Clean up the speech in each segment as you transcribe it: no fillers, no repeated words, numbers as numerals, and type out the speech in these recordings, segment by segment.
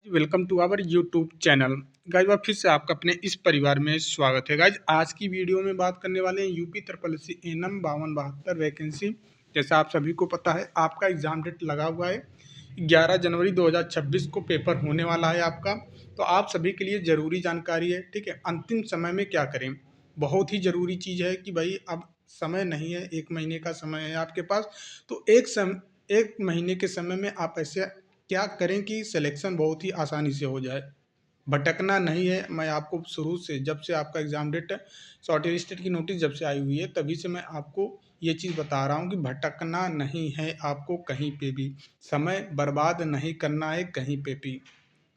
Welcome to our YouTube channel. Guys बार फिर से आपका अपने इस परिवार में स्वागत है। गाइज आज की वीडियो में बात करने वाले हैं UP triple C NM 5272 vacancy. जैसा आप सभी को पता है आपका एग्ज़ाम डेट लगा हुआ है 11 जनवरी 2026 को पेपर होने वाला है आपका। तो आप सभी के लिए ज़रूरी जानकारी है, ठीक है। अंतिम समय में क्या करें, बहुत ही ज़रूरी चीज़ है कि भाई अब समय नहीं है, 1 महीने का समय है आपके पास। तो एक महीने के समय में आप ऐसे क्या करें कि सिलेक्शन बहुत ही आसानी से हो जाए। भटकना नहीं है। मैं आपको शुरू से, जब से आपका एग्ज़ाम डेट शॉर्ट लिस्टेड की नोटिस जब से आई हुई है तभी से मैं आपको ये चीज़ बता रहा हूँ कि भटकना नहीं है आपको कहीं पे भी, समय बर्बाद नहीं करना है कहीं पे भी,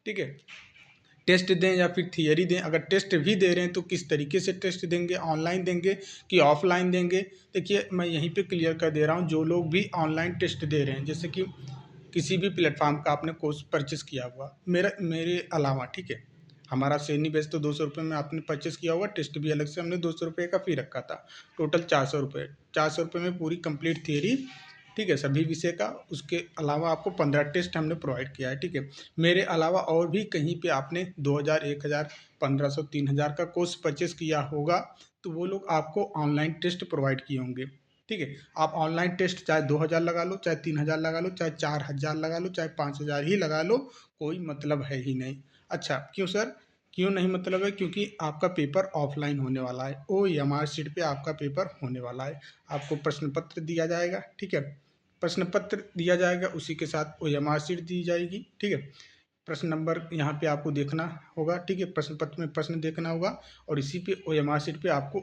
ठीक है। टेस्ट दें या फिर थियरी दें, अगर टेस्ट भी दे रहे हैं तो किस तरीके से टेस्ट देंगे, ऑनलाइन देंगे कि ऑफलाइन देंगे। देखिए मैं यहीं पे क्लियर कर दे रहा हूँ, जो लोग भी ऑनलाइन टेस्ट दे रहे हैं, जैसे कि किसी भी प्लेटफॉर्म का आपने कोर्स परचेस किया हुआ मेरे अलावा, ठीक है। हमारा श्रेणी बेस तो 200 रुपये में आपने परचेस किया होगा, टेस्ट भी अलग से हमने 200 रुपये का फी रखा था। टोटल 400 रुपये, 400 रुपये में पूरी कंप्लीट थियरी, ठीक है, सभी विषय का। उसके अलावा आपको 15 टेस्ट हमने प्रोवाइड किया है, ठीक है। मेरे अलावा और भी कहीं पे आपने 2000, 1000, 1500, 3000 का कोर्स परचेस किया होगा तो वो लोग आपको ऑनलाइन टेस्ट प्रोवाइड किए होंगे, ठीक है। आप ऑनलाइन टेस्ट चाहे 2000 लगा लो, चाहे 3000 लगा लो, चाहे 4000 लगा लो, चाहे 5000 ही लगा लो, कोई मतलब है ही नहीं। अच्छा क्यों सर, क्यों नहीं मतलब है? क्योंकि आपका पेपर ऑफलाइन होने वाला है, OMR शीट पे आपका पेपर होने वाला है। आपको प्रश्न पत्र दिया जाएगा, ठीक है। प्रश्न पत्र दिया जाएगा, उसी के साथ OMR शीट दी जाएगी, ठीक है। प्रश्न नंबर यहाँ पे आपको देखना होगा, ठीक है। प्रश्न पत्र में प्रश्न देखना होगा और इसी पे OMR शीट पे आपको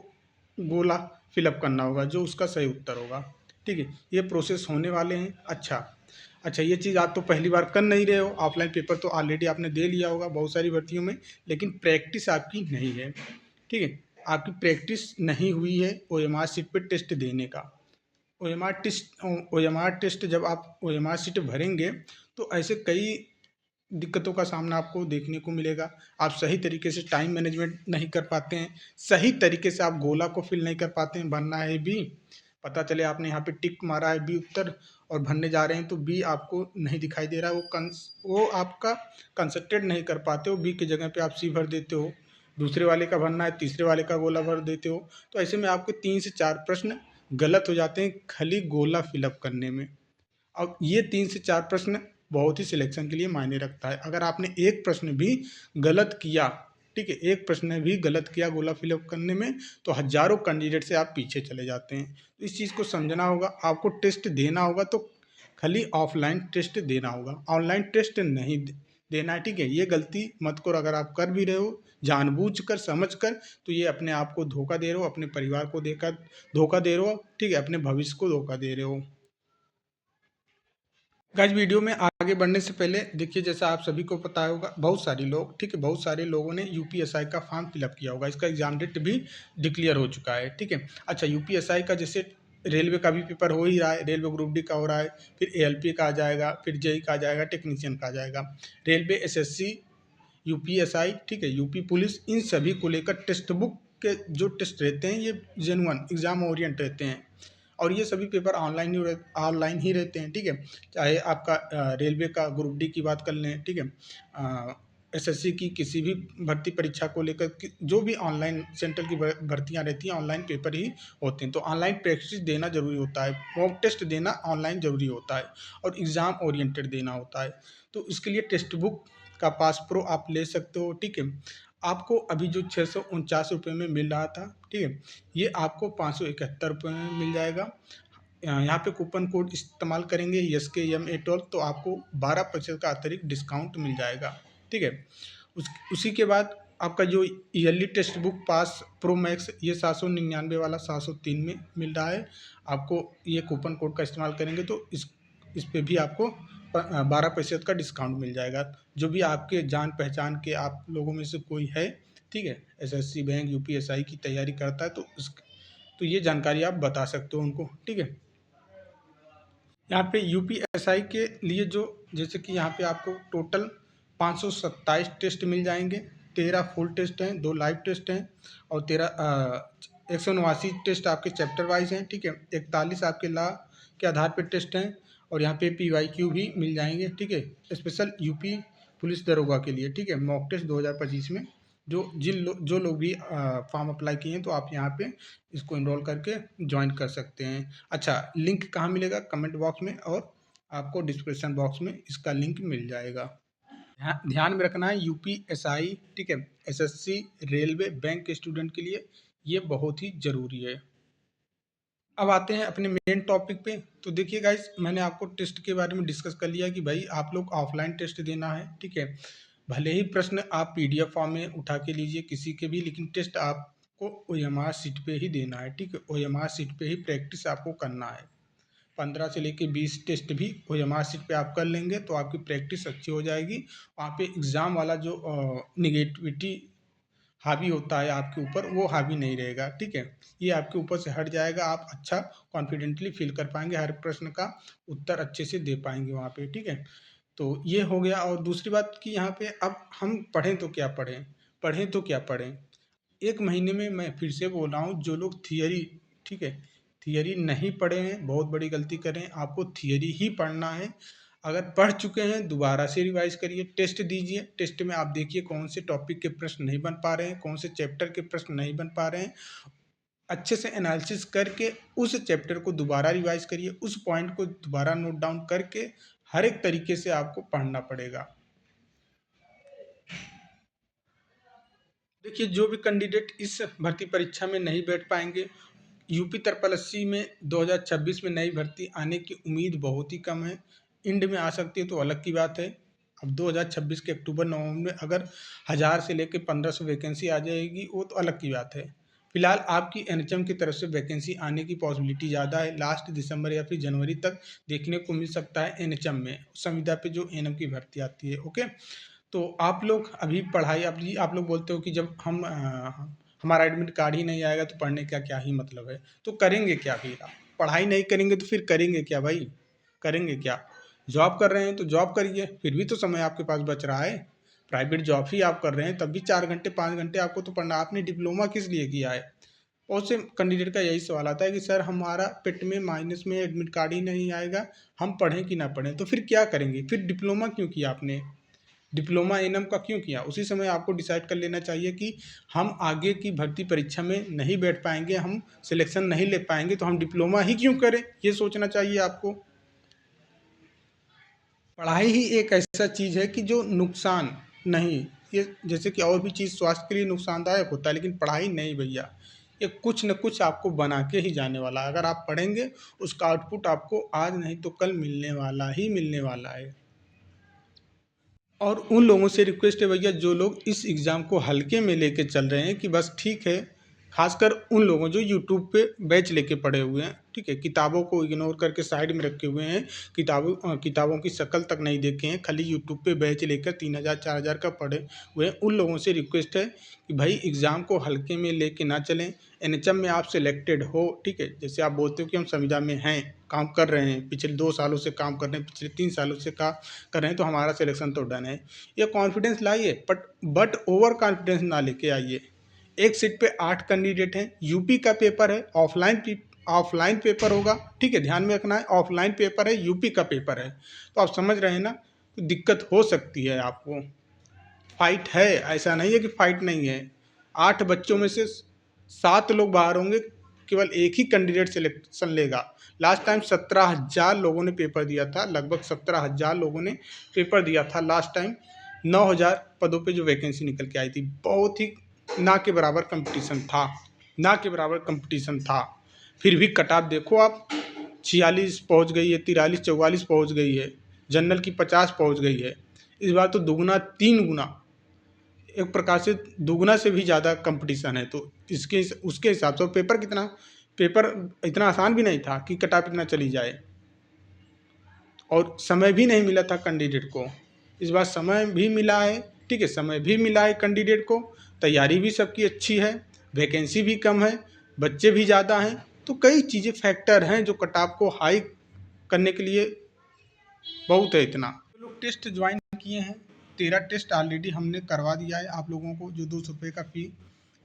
गोला फिलअप करना होगा जो उसका सही उत्तर होगा, ठीक है। ये प्रोसेस होने वाले हैं। अच्छा ये चीज़ आप तो पहली बार कर नहीं रहे हो, ऑफलाइन पेपर तो ऑलरेडी आपने दे लिया होगा बहुत सारी भर्तियों में, लेकिन प्रैक्टिस आपकी नहीं है, ठीक है। आपकी प्रैक्टिस नहीं हुई है OMR शीट पे टेस्ट देने का। ओ एम आर टेस्ट जब आप OMR शीट भरेंगे तो ऐसे कई दिक्कतों का सामना आपको देखने को मिलेगा। आप सही तरीके से टाइम मैनेजमेंट नहीं कर पाते हैं, सही तरीके से आप गोला को फिल नहीं कर पाते हैं। भरना है बी, पता चले आपने यहाँ पे टिक मारा है बी उत्तर और भरने जा रहे हैं तो बी आपको नहीं दिखाई दे रहा है, वो आपका कंसंट्रेट नहीं कर पाते हो, बी की जगह पे आप सी भर देते हो। दूसरे वाले का भरना है, तीसरे वाले का गोला भर देते हो। तो ऐसे में आपके 3 से 4 प्रश्न गलत हो जाते हैं खाली गोला फिलअप करने में। अब ये 3 से 4 प्रश्न बहुत ही सिलेक्शन के लिए मायने रखता है। अगर आपने एक प्रश्न भी गलत किया, ठीक है, एक प्रश्न भी गलत किया गोला फिलअप करने में तो हजारों कैंडिडेट से आप पीछे चले जाते हैं। तो इस चीज़ को समझना होगा। आपको टेस्ट देना होगा तो खाली ऑफलाइन टेस्ट देना होगा, ऑनलाइन टेस्ट नहीं देना है, ठीक है। ये गलती मत करो। अगर आप कर भी रहे हो जानबूझकर समझकर तो ये अपने आप को धोखा दे रहे हो, अपने परिवार को देकर धोखा दे रहे हो, ठीक है, अपने भविष्य को धोखा दे रहे हो। गाइस वीडियो में आगे बढ़ने से पहले देखिए, जैसा आप सभी को पता होगा, बहुत सारे लोग, ठीक है, बहुत सारे लोगों ने यूपीएसआई का फॉर्म फिलअप किया होगा। इसका एग्जाम डेट भी डिक्लेयर हो चुका है, ठीक है। अच्छा यूपीएसआई का जैसे रेलवे का भी पेपर हो ही रहा है, रेलवे ग्रुप डी का हो रहा है, फिर एएलपी का आ जाएगा, फिर जेई का आ जाएगा, टेक्नीशियन का आ जाएगा, रेलवे एसएससी, यूपीएसआई, ठीक है, यूपी पुलिस, इन सभी को लेकर टेक्स्ट बुक के जो टेस्ट रहते हैं ये जेन्युइन एग्जाम ओरिएंट रहते हैं और ये सभी पेपर ऑनलाइन ही रहते हैं, ठीक है। चाहे आपका रेलवे का ग्रुप डी की बात कर लें, ठीक है, एसएससी की किसी भी भर्ती परीक्षा को लेकर जो भी ऑनलाइन सेंट्रल की भर्तियां रहती हैं ऑनलाइन पेपर ही होते हैं। तो ऑनलाइन प्रैक्टिस देना जरूरी होता है, मॉक टेस्ट देना ऑनलाइन जरूरी होता है और एग्ज़ाम ओरिएंटेड देना होता है। तो इसके लिए टेक्स्ट बुक का पास प्रो आप ले सकते हो, ठीक है। आपको अभी जो 649 रुपये में मिल रहा था, ठीक है, ये आपको 571 रुपये में मिल जाएगा। यहाँ पे कूपन कोड इस्तेमाल करेंगे SKMA12 तो आपको 12% का अतिरिक्त डिस्काउंट मिल जाएगा, ठीक है। उसी के बाद आपका जो yearly text book pass pro max ये 799 वाला 703 में मिल रहा है। आपको ये कूपन कोड का इस्तेमाल करेंगे तो इस पे भी आपको 12% का डिस्काउंट मिल जाएगा। जो भी आपके जान पहचान के आप लोगों में से कोई है, ठीक है, एसएससी बैंक यूपीएसआई की तैयारी करता है तो ये जानकारी आप बता सकते हो उनको, ठीक है। यहाँ पे यूपीएसआई के लिए जो, जैसे कि यहाँ पे आपको टोटल 527 टेस्ट मिल जाएंगे। 13 फुल टेस्ट हैं, 2 लाइव टेस्ट हैं और 189 टेस्ट आपके चैप्टर वाइज हैं, ठीक है। 41 आपके लॉ के आधार पर टेस्ट हैं और यहाँ पे PYQ भी मिल जाएंगे, ठीक है। स्पेशल यूपी पुलिस दरोगा के लिए, ठीक है, मॉक टेस्ट 2025 में जो लोग भी फॉर्म अप्लाई किए हैं, तो आप यहाँ पे इसको इनरोल करके ज्वाइन कर सकते हैं। अच्छा, लिंक कहाँ मिलेगा? कमेंट बॉक्स में और आपको डिस्क्रिप्शन बॉक्स में इसका लिंक मिल जाएगा। ध्यान में रखना है, यूपीएसआई, ठीक है, एसएससी, रेलवे, बैंक के स्टूडेंट के लिए ये बहुत ही ज़रूरी है। अब आते हैं अपने मेन टॉपिक पे। तो देखिए गाइस, मैंने आपको टेस्ट के बारे में डिस्कस कर लिया कि भाई आप लोग ऑफलाइन टेस्ट देना है, ठीक है। भले ही प्रश्न आप पीडीएफ फॉर्म में उठा के लीजिए किसी के भी, लेकिन टेस्ट आपको ओएमआर सीट पे ही देना है, ठीक है। ओएमआर सीट पे ही प्रैक्टिस आपको करना है। 15 से लेके 20 टेस्ट भी ओएमआर सीट पे आप कर लेंगे तो आपकी प्रैक्टिस अच्छी हो जाएगी। वहाँ पे एग्ज़ाम वाला जो निगेटिविटी हावी होता है आपके ऊपर, वो हावी नहीं रहेगा, ठीक है। ये आपके ऊपर से हट जाएगा, आप अच्छा कॉन्फिडेंटली फील कर पाएंगे, हर प्रश्न का उत्तर अच्छे से दे पाएंगे वहाँ पे, ठीक है। तो ये हो गया। और दूसरी बात कि यहाँ पे अब हम पढ़ें तो क्या पढ़ें, पढ़ें तो क्या पढ़ें। एक महीने में मैं फिर से बोल रहा हूँ, जो लोग थियरी, ठीक है, थियरी नहीं पढ़े हैं बहुत बड़ी गलती करें। आपको थियरी ही पढ़ना है। अगर पढ़ चुके हैं दोबारा से रिवाइज करिए, टेस्ट दीजिए। टेस्ट में आप देखिए कौन से टॉपिक के प्रश्न नहीं बन पा रहे हैं, कौन से चैप्टर के प्रश्न नहीं बन पा रहे हैं। अच्छे से एनालिसिस करके उस चैप्टर को दोबारा रिवाइज करिए, उस पॉइंट को दोबारा नोट डाउन करके हर एक तरीके से आपको पढ़ना पड़ेगा। देखिए, जो भी कैंडिडेट इस भर्ती परीक्षा में नहीं बैठ पाएंगे, यूपी ट्रिपल एससी में 2026 में नई भर्ती आने की उम्मीद बहुत ही कम है। इंड में आ सकती है तो अलग की बात है। अब 2026 के अक्टूबर नवंबर में अगर 1000 से लेकर 1500 वैकेंसी आ जाएगी, वो तो अलग की बात है। फिलहाल आपकी एनएचएम की तरफ से वैकेंसी आने की पॉसिबिलिटी ज़्यादा है। लास्ट दिसंबर या फिर जनवरी तक देखने को मिल सकता है एनएचएम में, संविदा पे जो एनएम की भर्ती आती है, ओके। तो आप लोग अभी पढ़ाई, अभी आप लोग बोलते हो कि जब हमारा एडमिट कार्ड ही नहीं आएगा तो पढ़ने का क्या ही मतलब है। तो करेंगे क्या फिर आप? पढ़ाई नहीं करेंगे तो फिर करेंगे क्या भाई? करेंगे क्या? जॉब कर रहे हैं तो जॉब करिए, फिर भी तो समय आपके पास बच रहा है। प्राइवेट जॉब ही आप कर रहे हैं तब भी 4 घंटे 5 घंटे आपको तो पढ़ना। आपने डिप्लोमा किस लिए किया है? बहुत से कैंडिडेट का यही सवाल आता है कि सर हमारा पेट में माइनस में एडमिट कार्ड ही नहीं आएगा, हम पढ़ें कि ना पढ़ें। तो फिर क्या करेंगे? फिर डिप्लोमा क्यों किया आपने? डिप्लोमा एनएम का क्यों किया? उसी समय आपको डिसाइड कर लेना चाहिए कि हम आगे की भर्ती परीक्षा में नहीं बैठ पाएंगे, हम सिलेक्शन नहीं ले पाएंगे, तो हम डिप्लोमा ही क्यों करें, ये सोचना चाहिए आपको। पढ़ाई ही एक ऐसा चीज़ है कि जो नुकसान नहीं, ये जैसे कि और भी चीज़ स्वास्थ्य के लिए नुकसानदायक होता है, लेकिन पढ़ाई नहीं भैया। ये कुछ न कुछ आपको बना के ही जाने वाला है। अगर आप पढ़ेंगे, उसका आउटपुट आपको आज नहीं तो कल मिलने वाला ही मिलने वाला है। और उन लोगों से रिक्वेस्ट है भैया, जो लोग इस एग्ज़ाम को हल्के में लेके चल रहे हैं कि बस ठीक है, खासकर उन लोगों जो यूट्यूब पे बैच लेके पढ़े हुए हैं, ठीक है, किताबों को इग्नोर करके साइड में रखे हुए हैं, किताबों की शक्ल तक नहीं देखे हैं, खाली यूट्यूब पे बैच लेकर 3000 4000 का पढ़े हुए हैं, उन लोगों से रिक्वेस्ट है कि भाई एग्ज़ाम को हल्के में लेके ना चलें। एनएचएम में आप सिलेक्टेड हो, ठीक है, जैसे आप बोलते हो कि हम संविदा में हैं, काम कर रहे हैं, पिछले 2 सालों से काम कर रहे हैं, पिछले 3 सालों से काम कर रहे हैं, तो हमारा सिलेक्शन तो डन है। ये कॉन्फिडेंस लाइए, बट ओवर कॉन्फिडेंस ना लेके आइए। एक सीट पे 8 कैंडिडेट हैं, यूपी का पेपर है, ऑफलाइन पेपर होगा, ठीक है, ध्यान में रखना है, ऑफलाइन पेपर है, यूपी का पेपर है। तो आप समझ रहे हैं ना, तो दिक्कत हो सकती है आपको। फाइट है, ऐसा नहीं है कि फाइट नहीं है। 8 बच्चों में से 7 लोग बाहर होंगे, केवल एक ही कैंडिडेट सिलेक्शन लेगा। लास्ट टाइम 17,000 लोगों ने पेपर दिया था, लगभग 17,000 लोगों ने पेपर दिया था लास्ट टाइम। 9,000 पदों पे जो वैकेंसी निकल के आई थी, बहुत ही ना के बराबर कंपटीशन था, ना के बराबर कंपटीशन था। फिर भी कट ऑफ देखो आप, 46 पहुंच गई है, 43 44 पहुंच गई है, जनरल की 50 पहुंच गई है। इस बार तो दुगना 3 गुना, एक प्रकार से दुगना से भी ज़्यादा कंपटीशन है। तो इसके उसके हिसाब से पेपर कितना, पेपर इतना आसान भी नहीं था कि कट ऑफ इतना चली जाए, और समय भी नहीं मिला था कैंडिडेट को। इस बार समय भी मिला है, ठीक है, समय भी मिला है कैंडिडेट को, तैयारी भी सबकी अच्छी है, वैकेंसी भी कम है, बच्चे भी ज़्यादा हैं, तो कई चीज़ें फैक्टर हैं जो कट ऑफ को हाई करने के लिए बहुत है। इतना जो लोग टेस्ट ज्वाइन किए हैं, 13 टेस्ट ऑलरेडी हमने करवा दिया है आप लोगों को, जो 200 रुपये का फी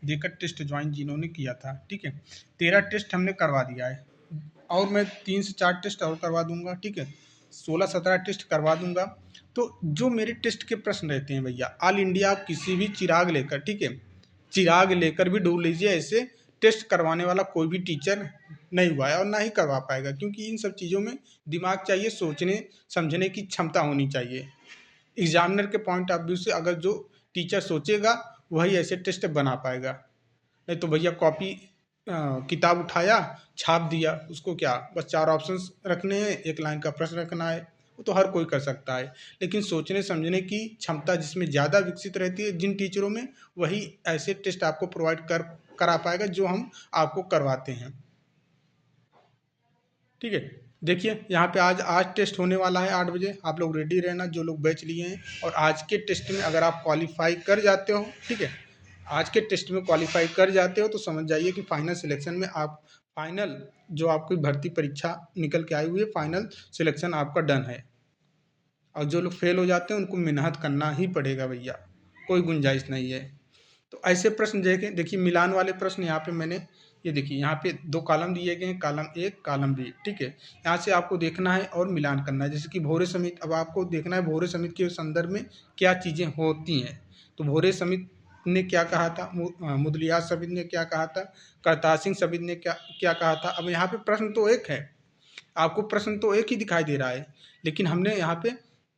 देकर टेस्ट ज्वाइन जिन्होंने किया था, ठीक है, 13 टेस्ट हमने करवा दिया है, और मैं 3 से 4 टेस्ट और करवा दूंगा, ठीक है। 16-17 टेस्ट करवा दूंगा। तो जो मेरे टेस्ट के प्रश्न रहते हैं भैया, ऑल इंडिया आप किसी भी चिराग लेकर, ठीक है, चिराग लेकर भी ढूंढ लीजिए, ऐसे टेस्ट करवाने वाला कोई भी टीचर नहीं हुआ है और ना ही करवा पाएगा, क्योंकि इन सब चीज़ों में दिमाग चाहिए, सोचने समझने की क्षमता होनी चाहिए। एग्जामिनर के पॉइंट ऑफ व्यू से अगर जो टीचर सोचेगा वही ऐसे टेस्ट बना पाएगा। नहीं तो भैया कॉपी किताब उठाया, छाप दिया, उसको क्या बस 4 ऑप्शंस रखने हैं, 1 लाइन का प्रश्न रखना है, वो तो हर कोई कर सकता है। लेकिन सोचने समझने की क्षमता जिसमें ज़्यादा विकसित रहती है जिन टीचरों में, वही ऐसे टेस्ट आपको प्रोवाइड करा पाएगा जो हम आपको करवाते हैं। ठीक है, देखिए यहाँ पे आज टेस्ट होने वाला है 8 बजे। आप लोग रेडी रहना जो लोग बैच लिए हैं। और आज के टेस्ट में अगर आप क्वालिफाई कर जाते हो, ठीक है, आज के टेस्ट में क्वालिफाई कर जाते हो तो समझ जाइए कि फाइनल सिलेक्शन में आप, फाइनल जो आपकी भर्ती परीक्षा निकल के आई हुई है, फाइनल सिलेक्शन आपका डन है। और जो लोग फेल हो जाते हैं उनको मेहनत करना ही पड़ेगा भैया, कोई गुंजाइश नहीं है। तो ऐसे प्रश्न देखिए मिलान वाले प्रश्न यहाँ पे मैंने, ये देखिए यहाँ पे 2 कॉलम दिए गए हैं, कॉलम ए कॉलम बी, ठीक है। यहाँ से आपको देखना है और मिलान करना है। जैसे कि भोरे समिति, अब आपको देखना है भोरे समिति के संदर्भ में क्या चीज़ें होती हैं। तो भोरे समिति ने क्या कहा था, मुदलियात समिति ने क्या कहा था, करतार सिंह समिति ने क्या क्या कहा था। अब यहाँ पे प्रश्न तो एक है, आपको प्रश्न तो एक ही दिखाई दे रहा है, लेकिन हमने यहाँ पे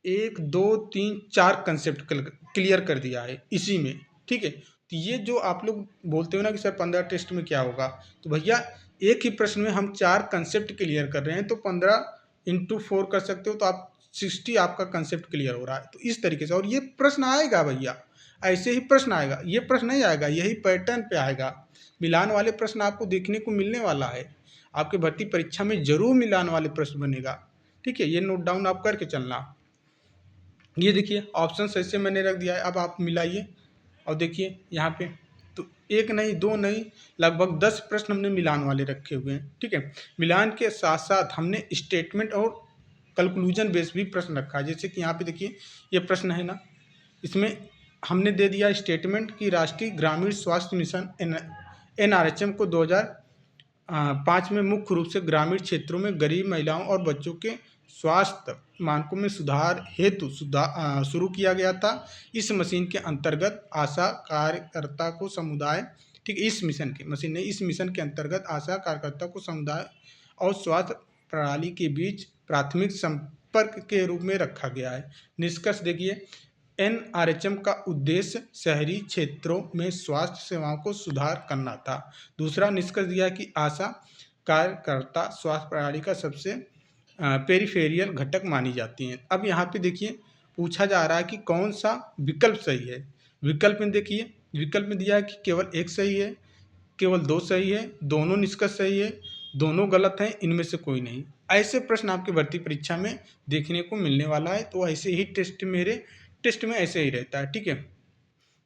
1 2 3 4 कंसेप्ट क्लियर कर दिया है इसी में, ठीक है। तो ये जो आप लोग बोलते हो ना कि सर 15 टेस्ट में क्या होगा, तो भैया एक ही प्रश्न में हम 4 कंसेप्ट क्लियर कर रहे हैं, तो 15 इंटू 4 कर सकते हो, तो आप 60 आपका कंसेप्ट क्लियर हो रहा है। तो इस तरीके से, और ये प्रश्न आएगा भैया, ऐसे ही प्रश्न आएगा, ये प्रश्न नहीं आएगा, यही पैटर्न पे आएगा। मिलान वाले प्रश्न आपको देखने को मिलने वाला है, आपके भर्ती परीक्षा में जरूर मिलान वाले प्रश्न बनेगा, ठीक है। ये नोट डाउन आप करके चलना। ये देखिए ऑप्शन ऐसे मैंने रख दिया है, अब आप मिलाइए और देखिए यहाँ पे, तो 1 नहीं 2 नहीं, लगभग 10 प्रश्न हमने मिलान वाले रखे हुए हैं, ठीक है। मिलान के साथ साथ हमने स्टेटमेंट और कंक्लूजन बेस भी प्रश्न रखा है। जैसे कि यहाँ पे देखिए ये प्रश्न है ना, इसमें हमने दे दिया स्टेटमेंट कि राष्ट्रीय ग्रामीण स्वास्थ्य मिशन NRHM को 2005 में मुख्य रूप से ग्रामीण क्षेत्रों में गरीब महिलाओं और बच्चों के स्वास्थ्य मानकों में सुधार हेतु शुरू किया गया था। इस मशीन के अंतर्गत आशा कार्यकर्ता को समुदाय, ठीक, इस मिशन के अंतर्गत आशा कार्यकर्ता को समुदाय और स्वास्थ्य प्रणाली के बीच प्राथमिक संपर्क के रूप में रखा गया है। निष्कर्ष देखिए, NRHM का उद्देश्य शहरी क्षेत्रों में स्वास्थ्य सेवाओं को सुधार करना था। दूसरा निष्कर्ष दिया कि आशा कार्यकर्ता स्वास्थ्य प्रणाली का सबसे पेरिफेरियल घटक मानी जाती हैं। अब यहाँ पे देखिए पूछा जा रहा है कि कौन सा विकल्प सही है। विकल्प में देखिए, विकल्प में दिया है कि केवल 1 सही है, केवल 2 सही है, दोनों निष्कर्ष सही है, दोनों गलत हैं, इनमें से कोई नहीं। ऐसे प्रश्न आपके भर्ती परीक्षा में देखने को मिलने वाला है। तो ऐसे ही मेरे टेस्ट में ऐसे ही रहता है, ठीक है।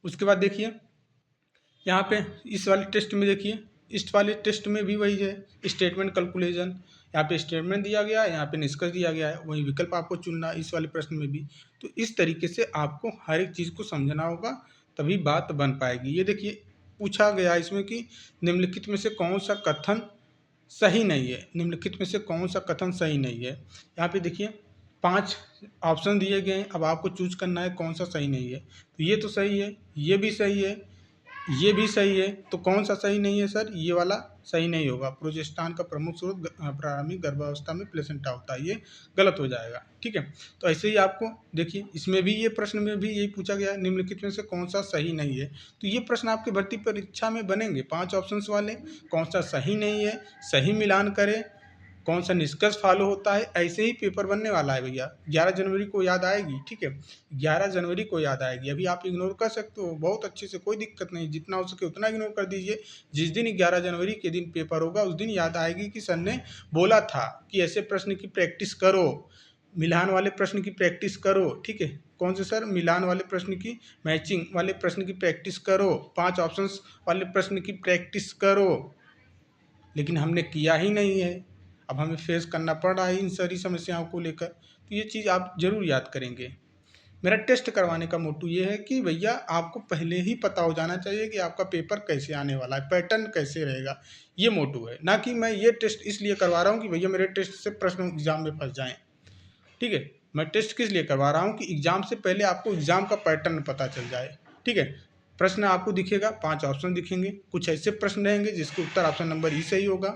उसके बाद देखिए यहाँ पे इस वाले टेस्ट में देखिए, इस वाले टेस्ट में भी वही है, स्टेटमेंट कैलकुलेशन। यहाँ पे स्टेटमेंट दिया गया है, यहाँ पे निष्कर्ष दिया गया है, वही विकल्प आपको चुनना है इस वाले प्रश्न में भी। तो इस तरीके से आपको हर एक चीज़ को समझना होगा, तभी बात बन पाएगी। ये देखिए पूछा गया इसमें कि निम्नलिखित में से कौन सा कथन सही नहीं है, निम्नलिखित में से कौन सा कथन सही नहीं है। यहाँ पे देखिए 5 ऑप्शन दिए गए हैं, अब आपको चूज करना है कौन सा सही नहीं है। तो ये तो सही है, ये भी सही है, ये भी सही है, तो कौन सा सही नहीं है सर, ये वाला सही नहीं होगा। प्रोजेस्टेरॉन का प्रमुख स्रोत प्रारंभिक गर्भावस्था में प्लेसेंटा होता है, ये गलत हो जाएगा, ठीक है। तो ऐसे ही आपको देखिए इसमें भी, ये प्रश्न में भी यही पूछा गया है, निम्नलिखित में से कौन सा सही नहीं है। तो ये प्रश्न आपकी भर्ती परीक्षा में बनेंगे 5 ऑप्शंस वाले, कौन सा सही नहीं है, सही मिलान करें, कौन सा निष्कर्ष फॉलो होता है। ऐसे ही पेपर बनने वाला है भैया, 11 जनवरी को याद आएगी, ठीक है, 11 जनवरी को याद आएगी। अभी आप इग्नोर कर सकते हो बहुत अच्छे से, कोई दिक्कत नहीं, जितना हो सके उतना इग्नोर कर दीजिए। जिस दिन 11 जनवरी के दिन पेपर होगा उस दिन याद आएगी कि सर ने बोला था कि ऐसे प्रश्न की प्रैक्टिस करो, मिलान वाले प्रश्न की प्रैक्टिस करो, ठीक है। कौन से सर, मिलान वाले प्रश्न की, मैचिंग वाले प्रश्न की प्रैक्टिस करो, 5 ऑप्शंस वाले प्रश्न की प्रैक्टिस करो। लेकिन हमने किया ही नहीं है, अब हमें फेस करना पड़ रहा है इन सारी समस्याओं को लेकर। तो ये चीज़ आप ज़रूर याद करेंगे। मेरा टेस्ट करवाने का मोटू ये है कि भैया आपको पहले ही पता हो जाना चाहिए कि आपका पेपर कैसे आने वाला है, पैटर्न कैसे रहेगा, ये मोटू है। ना कि मैं ये टेस्ट इसलिए करवा रहा हूँ कि भैया मेरे टेस्ट से प्रश्न एग्जाम में फंस जाएँ। ठीक है। मैं टेस्ट किस लिए करवा रहा हूँ कि एग्ज़ाम से पहले आपको एग्ज़ाम का पैटर्न पता चल जाए। ठीक है। प्रश्न आपको दिखेगा, 5 ऑप्शन दिखेंगे, कुछ ऐसे प्रश्न रहेंगे जिसके उत्तर ऑप्शन नंबर ई सही होगा,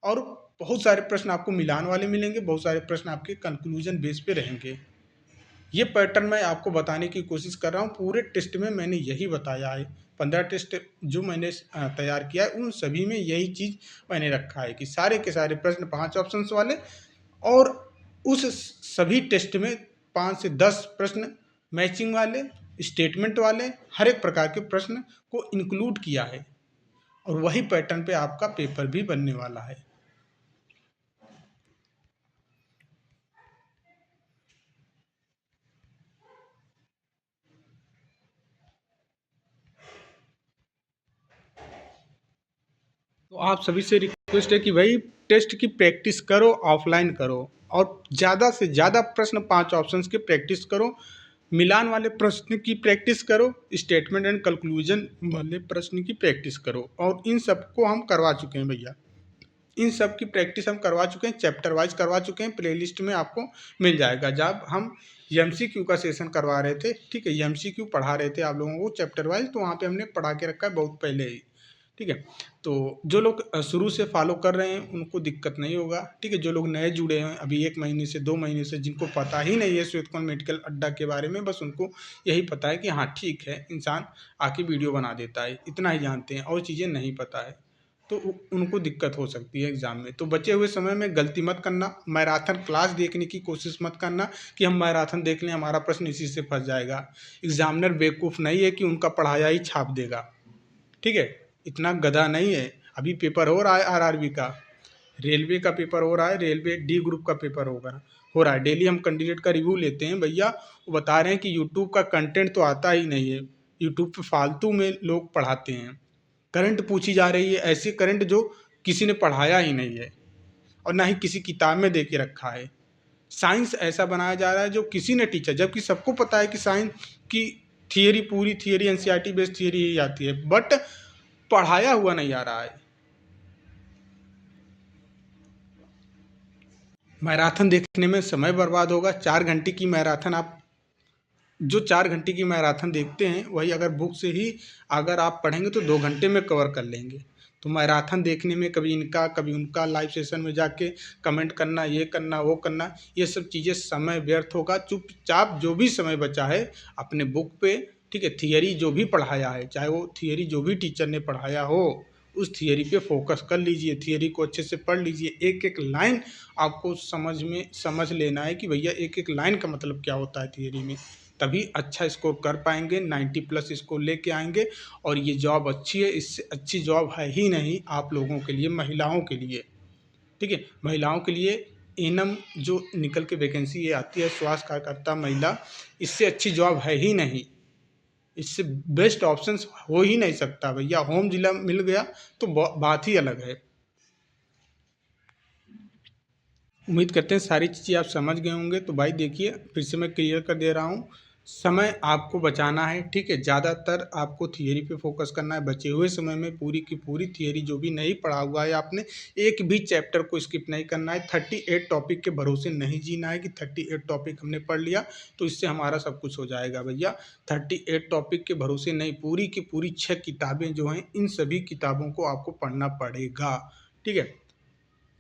और बहुत सारे प्रश्न आपको मिलान वाले मिलेंगे, बहुत सारे प्रश्न आपके कंक्लूजन बेस पे रहेंगे। ये पैटर्न मैं आपको बताने की कोशिश कर रहा हूँ। पूरे टेस्ट में मैंने यही बताया है। 15 टेस्ट जो मैंने तैयार किया है, उन सभी में यही चीज़ मैंने रखा है कि सारे के सारे प्रश्न 5 ऑप्शंस वाले, और उस सभी टेस्ट में 5 से 10 प्रश्न मैचिंग वाले, स्टेटमेंट वाले, हर एक प्रकार के प्रश्न को इंक्लूड किया है, और वही पैटर्न पे आपका पेपर भी बनने वाला है। तो आप सभी से रिक्वेस्ट है कि भाई टेस्ट की प्रैक्टिस करो, ऑफलाइन करो, और ज़्यादा से ज़्यादा प्रश्न 5 ऑप्शंस की प्रैक्टिस करो, मिलान वाले प्रश्न की प्रैक्टिस करो, स्टेटमेंट एंड कंक्लूजन वाले प्रश्न की प्रैक्टिस करो, और इन सबको हम करवा चुके हैं भैया। इन सब की प्रैक्टिस हम करवा चुके हैं, चैप्टर वाइज करवा चुके हैं, प्लेलिस्ट में आपको मिल जाएगा। जब हम एमसीक्यू का सेशन करवा रहे थे, ठीक है, एमसीक्यू पढ़ा रहे थे आप लोगों को चैप्टर वाइज, तो वहाँ पे हमने पढ़ा के रखा है बहुत पहले ही। ठीक है। तो जो लोग शुरू से फॉलो कर रहे हैं उनको दिक्कत नहीं होगा। ठीक है। जो लोग नए जुड़े हैं अभी 1 महीने से 2 महीने से, जिनको पता ही नहीं है श्वेत कुंज मेडिकल अड्डा के बारे में, बस उनको यही पता है कि हाँ ठीक है, इंसान आके वीडियो बना देता है, इतना ही जानते हैं, और चीज़ें नहीं पता है, तो उनको दिक्कत हो सकती है एग्ज़ाम में। तो बचे हुए समय में गलती मत करना, मैराथन क्लास देखने की कोशिश मत करना कि हम मैराथन देख लें, हमारा प्रश्न इसी से फंस जाएगा। एग्जामिनर बेवकूफ़ नहीं है कि उनका पढ़ाया ही छाप देगा। ठीक है। इतना गधा नहीं है। अभी पेपर हो रहा है आरआरबी का, रेलवे का पेपर हो रहा है, रेलवे डी ग्रुप का पेपर हो रहा है। डेली हम कैंडिडेट का रिव्यू लेते हैं भैया, वो बता रहे हैं कि यूट्यूब का कंटेंट तो आता ही नहीं है, यूट्यूब पे फालतू में लोग पढ़ाते हैं। करंट पूछी जा रही है, ऐसे करंट जो किसी ने पढ़ाया ही नहीं है और ना ही किसी किताब में दे के रखा है। साइंस ऐसा बनाया जा रहा है जो किसी ने टीचर, जबकि सबको पता है कि साइंस की थियरी, पूरी थियरी एनसीईआरटी बेस्ड थियरी ही आती है, बट पढ़ाया हुआ नहीं आ रहा है। मैराथन देखने में समय बर्बाद होगा। 4 घंटे की मैराथन आप, जो 4 घंटे की मैराथन देखते हैं, वही अगर बुक से ही अगर आप पढ़ेंगे तो 2 घंटे में कवर कर लेंगे। तो मैराथन देखने में कभी इनका कभी उनका लाइव सेशन में जाके कमेंट करना, ये करना वो करना, ये सब चीज़ें समय व्यर्थ होगा। चुपचाप जो भी समय बचा है अपने बुक पे, ठीक है, थियरी जो भी पढ़ाया है, चाहे वो थियरी जो भी टीचर ने पढ़ाया हो, उस थियरी पे फोकस कर लीजिए, थियरी को अच्छे से पढ़ लीजिए। एक एक लाइन आपको समझ लेना है कि भैया एक एक लाइन का मतलब क्या होता है थियरी में, तभी अच्छा स्कोर कर पाएंगे, 90+ स्कोर लेके आएंगे। और ये जॉब अच्छी है, इससे अच्छी जॉब है ही नहीं आप लोगों के लिए, महिलाओं के लिए। ठीक है। महिलाओं के लिए एनम जो निकल के वैकेंसी ये आती है, स्वास्थ्य कार्यकर्ता महिला, इससे अच्छी जॉब है ही नहीं, इससे बेस्ट ऑप्शंस हो ही नहीं सकता भैया। होम जिला मिल गया तो बात ही अलग है। उम्मीद करते हैं सारी चीज़ें आप समझ गए होंगे। तो भाई देखिए, फिर से मैं क्लियर कर दे रहा हूँ, समय आपको बचाना है। ठीक है। ज़्यादातर आपको थियरी पे फोकस करना है। बचे हुए समय में पूरी की पूरी थियरी जो भी नहीं पढ़ा हुआ है आपने, एक भी चैप्टर को स्किप नहीं करना है। 38 टॉपिक के भरोसे नहीं जीना है कि 38 टॉपिक हमने पढ़ लिया तो इससे हमारा सब कुछ हो जाएगा भैया। 38 टॉपिक के भरोसे नहीं, पूरी की पूरी 6 किताबें जो हैं, इन सभी किताबों को आपको पढ़ना पड़ेगा। ठीक है।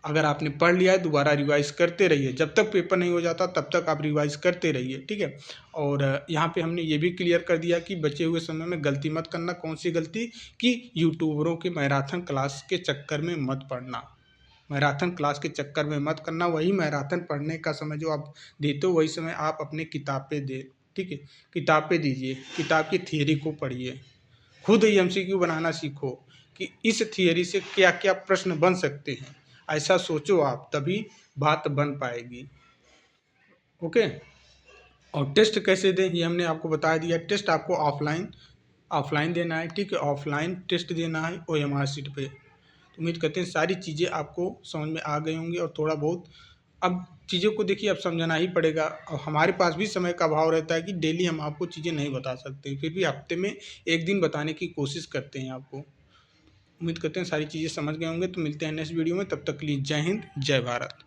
अगर आपने पढ़ लिया है, दोबारा रिवाइज करते रहिए, जब तक पेपर नहीं हो जाता तब तक आप रिवाइज करते रहिए। ठीक है। और यहाँ पे हमने ये भी क्लियर कर दिया कि बचे हुए समय में गलती मत करना। कौन सी गलती? कि यूट्यूबरों के मैराथन क्लास के चक्कर में मत पढ़ना। मैराथन क्लास के चक्कर में मत करना। वही मैराथन पढ़ने का समय जो आप देते हो, वही समय आप अपने किताब पे दे, ठीक है, किताब पे दीजिए, किताब की थियरी को पढ़िए, खुद एमसीक्यू बनाना सीखो कि इस थियरी से क्या क्या प्रश्न बन सकते हैं। ऐसा सोचो आप, तभी बात बन पाएगी। ओके। और टेस्ट कैसे दें ये हमने आपको बता दिया। टेस्ट आपको ऑफलाइन ऑफलाइन देना है। ठीक है। ऑफलाइन टेस्ट देना है ओएमआर शीट पे। तो उम्मीद करते हैं सारी चीज़ें आपको समझ में आ गई होंगी, और थोड़ा बहुत अब चीज़ों को देखिए, अब समझाना ही पड़ेगा। और हमारे पास भी समय का अभाव रहता है कि डेली हम आपको चीज़ें नहीं बता सकते, फिर भी हफ्ते में एक दिन बताने की कोशिश करते हैं आपको। उम्मीद करते हैं सारी चीज़ें समझ गए होंगे। तो मिलते हैं नेक्स्ट वीडियो में, तब तक के लिए जय हिंद, जय भारत।